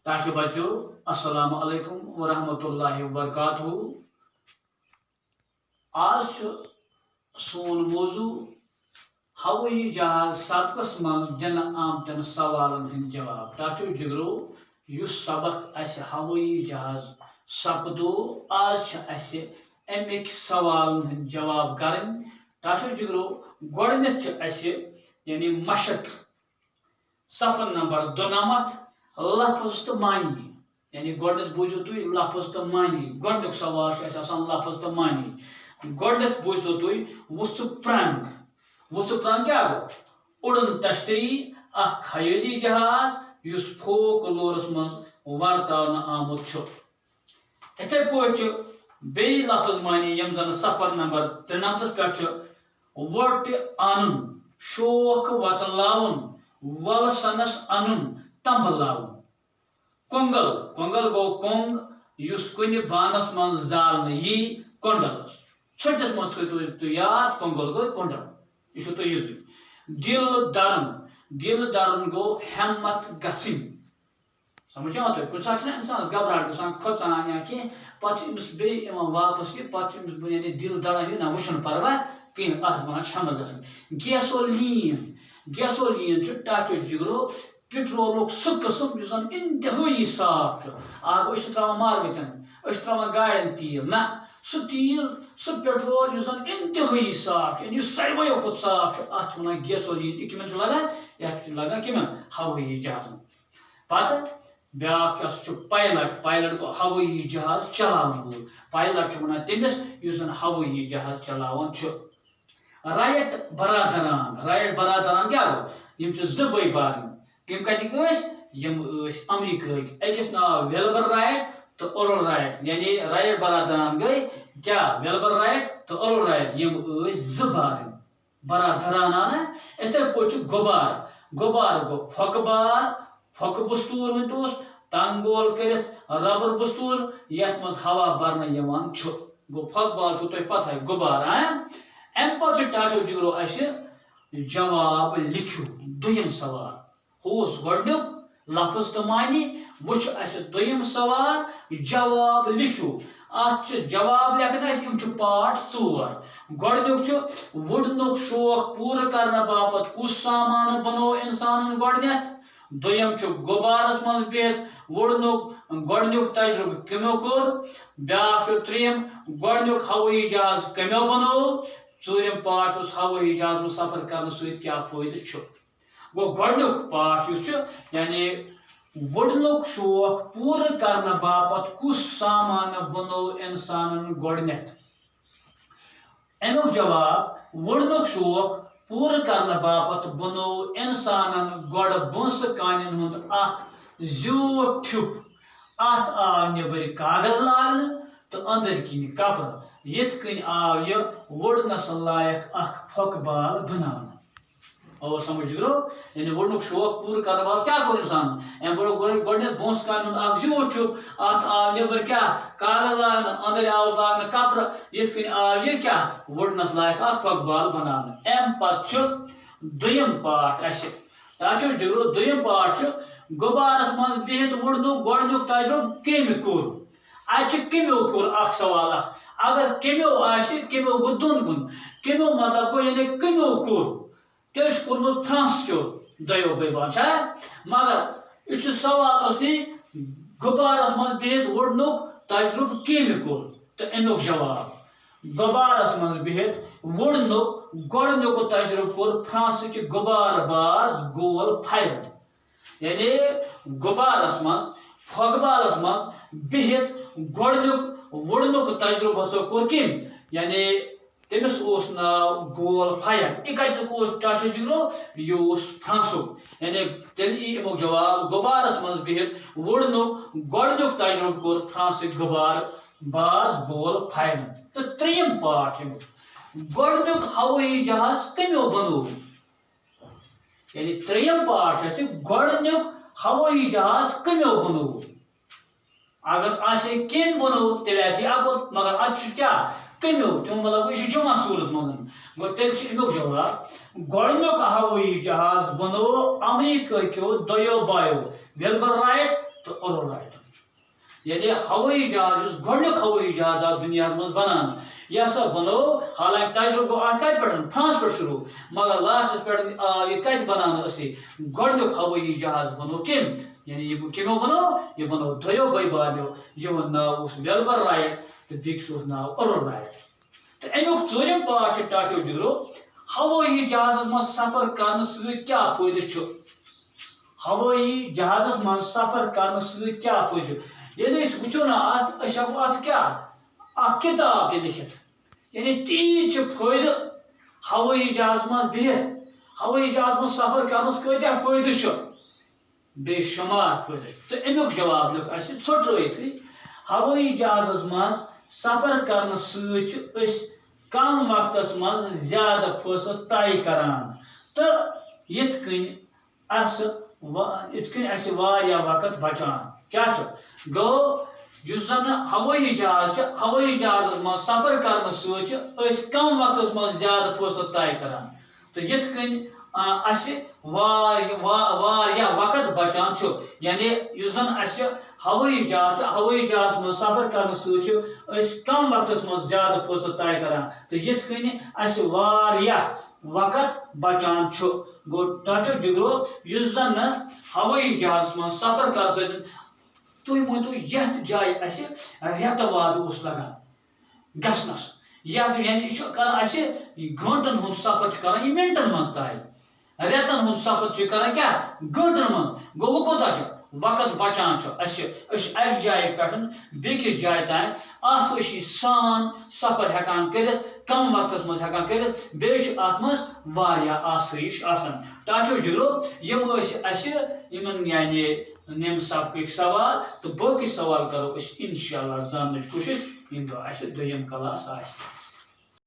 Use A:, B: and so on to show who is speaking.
A: ताकि बच्चों अस्सलाम वालेकुम व रहमतुल्लाहि व बरकातहू। आज सोन मौजू हवाई जहाज सबकस मज दिन आमतन सवालन हंद जवाब। ताचो जिगरो युस सबक अस हवाई जहाज सपदो आज अमिक सवालन हंद जवाब करन। ताचो जिगरो गोडनेथ यानी मशक सफर नंबर 92 लफ्ज तो मानी यानी गोडनेथ बूझो तुई लफ्ज तो मानी। गोडनुक सवाल लफ्ज तो मानी। गोडनेथ बूझो तुई वुसु प्रंग क्या गो उड़न तश्तरी अख खयाली जहाज युस फोक लोरस मज वर्तावन आमुत छु। इथे पहुंच बे लफ्ज मानी यम जन सफर नंबर 93 पे वट अन शोक वतलावन वल सनस अन तंबलावन। कोंगल कोंगल गो कोंग युस कुन बानस मन जाल यी कोंडल छटिस मज तो याद कोंगल गो कोंडल यह तो दिल दरन गो हिम्मत गसिन। समझ तो कुछ इंसान घबराहट गसान खोचान या कि पम्स वापस यानी दिल दड़ान ना वुशन परवा कहीं अत वन शामिल गसन। गैसोलीन टाचो जिगरो पेट्रोल सह कस्म जन इंतहाई साफ त्रा मार्गतन त्रा गाड़न तेल ना सह तेल सह पेट्रोल जन इंतहाई साफ यानी सारवो खुद साफ अत वन गैसोलीन कम लगान कम हवाई जहाज पत ब्या पायलट गो हवाई जहाज चलान वोल पायलट वन तमिस जन हवाई जहाज चलान। रायट बरादरान क्या गो जै बारन तम कत अमरीक अकिस नाव वेलबर रायट तो ओरल रायट यानी रायट बरादरान गई क्या वेलबर रायट तो ओरल रायट जै बारन बरादरान। इथे पे गुबार गो फोक बस्तूर वन तोस तंगोल कर रबर बस्तूर यथ मज हवा भरन गो फोकबाल तुम पता गुबार। अम पे टाचो जिगरो जवाब लिखो दुयम सवाल होस गोडनुक लफ्ज तो मानी वुच दुयम सवाल जवाब लिखो अत जवाब लेखन पार्ट 4। गोडनुक वुडनुक शौक पूरा करने बापत कुछ सामान बनो इंसान गोडनेथ। दुयम गुबारस मज बिहत वुडनुक गोडनुक तजुर्बे कमो कोर। ब्या त्रीम गोडनुक हवाई जहाज कमो बनो। चूरम पार्ट हवाई जहाज में सफर करने क्या फायदे गो गोडनुक पार्ट यानी वुडनुक शौक पूरा करने बापत कुछ सामान बनो इंसान गोडनेथ। अमुक जवाब वुडनुक शौक पूरा करने बापत बनो इंसान गोड बंस कान हुंद ज्यूट ठुप अत आव नबर कागज लान तो अंदर किन कपर यथ कन आव यह वुडनस लायक फोकबाल बनान। और समझ लो यानी वुडनुक शौक पूरा करने बाप क्या कर इंसान गोडने बंस कान ज्यूट ठुप अत आव नबर क्या कागज लान अंदर आव लान कपर यथ कन आव यह क्या वुडनस लायक फोकबाल बनान। अम पत दुयम पार्ट ताचो जिगरो दुयम पार्ट गुबारस मज बिहत वुडनुक गोडनुक तजुर्ब कम कोर अत कमो कोर सवाल अगर कमो कमो गो दोन गुन कमो मतलब गो यानी कमो कोर तेल कोर्मुत फ्रांस क्यों दयो बेबान मगर यह सवाल गुबारस मज बिहत वुडनुक तजुर्ब कम कोर तो अमुक जवाब गुबारस मज बिहत वुडनुक गोडनुक तजुर्ब कोर फ्रांस कि गुबार बाज गोल फायर यानी गुबारस मज फोकबालस मज बिहत गोडनुक वुडनुक तजुर्ब कोर कम यानी तमिस नाव गोल फायर यह टाचो जिगरो यह फ्रांसुक यानी तेल अमुक जवाब गुबारस मज बिहत वुडनुक गोडनुक तजुर्ब कोर फ्रांस गुबार बाज गोल फायर। तो त्रीम पार्ट गोडनुक हवाई जहाज कमो बनो यानी त्रीम पार्ट गोडनुक हवाई जहाज कमो बनो। अगर कम बनो तेल अगुत मगर अत क्या कमो तम मतलब यह जमा सूरत मज गो तेल जवाब गोडनुक हवाई जहाज बनो अमेरिका क्यों दयो बायो वेलबर राइट तो اورو رائٹ یعنی ہوٲیی جہاز یُس گۄڈنیُک ہوٲیی جہاز آو دُنیاہس منٛز بناونہٕ یہِ ہسا بنوو حالانکہِ تجربہٕ گوٚو اتھ کتہِ پٮ۪ٹھ فرانس پٮ۪ٹھ شروٗع مگر لاسٹس پٮ۪ٹھ آو یہِ کتہِ بناونہٕ أسۍ گۄڈنیُک ہوٲیی جہاز بنوو کٔمۍ یعنی یہِ کٔمو بنوو یہِ بنوو دۄیو بٲے بارنیو یِہُنٛد ناو اوس ویلبر رایٹ تہٕ بیٚکِس اوس ناو اورو رایٹ تہٕ امیُک ژوٗرِم پارٹ چھُ ٹاٹو جگرو ہوٲیی جہازس منٛز سفر کرنہٕ سۭتۍ کیٛاہ فٲیدٕ چھُ ہوٲیی جہازس منٛز سفر کرنہٕ سۭتۍ کیٛاہ فٲیدٕ چھُ ییٚلہِ أسۍ وٕچھو نہ اتھ أسۍ ہٮ۪کو اتھ کیٛاہ اکھ کِتاب تہِ لیکھِتھ یعنی تیٖتۍ چھِ فٲیدٕ ہوٲیی جہازس منٛز بِہِتھ ہوٲیی جہازس منٛز سفر کرنس کۭتیاہ فٲیدٕ چھُ بے شُمار فٲیدٕ چھُ تہٕ امیُک جواب لیوٚکھ اَسہِ ژھوٚٹرٲیتھٕے ہوٲیی جہازس منٛز سفر کرنہٕ سۭتۍ چھِ أسۍ کم وقتس منٛز زیادٕ فٲصلہٕ طے کران تہٕ یِتھ کٔنۍ اَسہِ واریاہ وقت بچان کیٛاہ چھُ گوٚو یُس زن ہوٲیی جہاز چھُ ہوٲیی جہازس منٛز سفر کرنہٕ سۭتۍ چھِ أسۍ کم وقتس منٛز زیادٕ فٲصلہٕ طے کران تہٕ یِتھ کٔنۍ اَسہِ واریاہ وقت بچان چھُ یعنی یُس زن اَسہِ ہوٲیی جہاز چھُ ہوٲیی جہازس منٛز سفر کرنہٕ سۭتۍ چھِ أسۍ کم وقتس منٛز زیادٕ فٲصلہٕ طے کران تہٕ یِتھ کٔنۍ اَسہِ واریاہ وقت بچان چھُ گوٚو ٹاٹو جگرو یُس زن نہٕ ہوٲیی جہازس منٛز سفر کرنہٕ سۭتۍ تُہۍ ؤنتو یتھ جایہِ اَسہِ رٮ۪تہٕ وادٕ اوس لگان گژھنس یتھ یعنی یہِ چھُ کران اَسہِ گٲنٛٹن ہُنٛد سفر چھُ کران یہِ مِنٹن منٛز طے رٮ۪تن ہُنٛد سفر چھُ کران کیٛاہ گٲنٛٹن منٛز گوٚو وۄنۍ کوٗتاہ چھُ وقت بچان چھُ اَسہِ أسۍ اکہِ جایہِ پٮ۪ٹھ بیٚکِس جایہِ تام آسٲیشی سان سفر ہٮ۪کان کٔرِتھ کم وقتس منٛز ہٮ۪کان کٔرِتھ بیٚیہِ چھُ اتھ منٛز واریاہ آسٲیش آسان ٹاٹو جگرو یِم ٲسۍ اَسہِ یِمن یعنی نِم سبقٕکۍ سوال تہٕ باقٕے سوال کرو أسۍ انشاءاللہ زاننٕچ کوٗشش ییٚمہِ دۄہ اَسہِ دوٚیِم کلاس آسہِ